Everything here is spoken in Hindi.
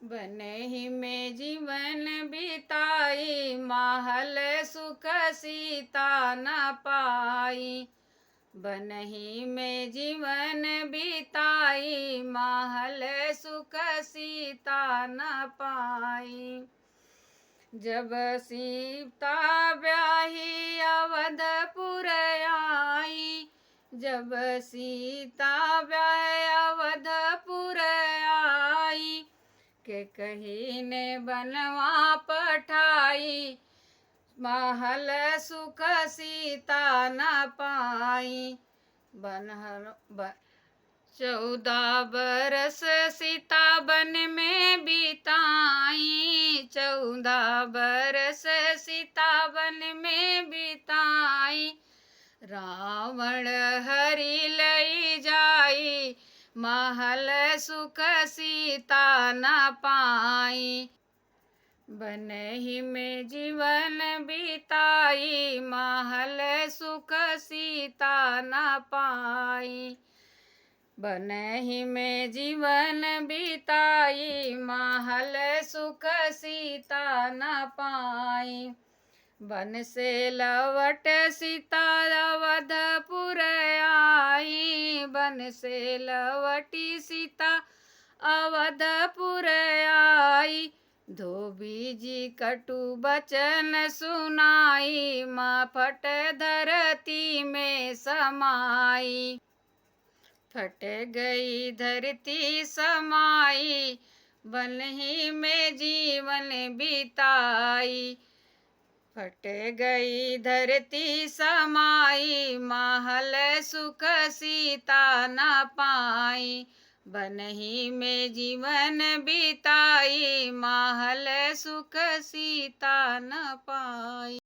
बनहि में जीवन बिताई, महल सुख सीता न पाई। बनहि में जीवन बिताई, महल सुख सीता न पाई। जब सीता ब्याही अवधपुर आई, जब सीता ब्याही अवधपुर आई, के कही ने बनवा पठाई, महल सुख सीता न पाई। बनहर 14 बरस सीता बन में बिताई, 14 बरस सीता बन में बिताई। रावण हरि लई जाई, महल सुख सीता न पाई। बनहि में जीवन बिताई, महल सुख सीता न पाई। बनहि में जीवन बिताई, महल सुख सीता न पाई। बन से लवट सीता अवधपुर आई, बन से लवटी सीता अवधपुर आई। धोबी जी कटु बचन सुनाई, माँ फट धरती में समाई। फट गई धरती समाई, बनहि में जीवन बिताई। फट गई धरती समाई, महल सुख सीता न पाई। बनहि में जीवन बिताई, महल सुख सीता न पाई।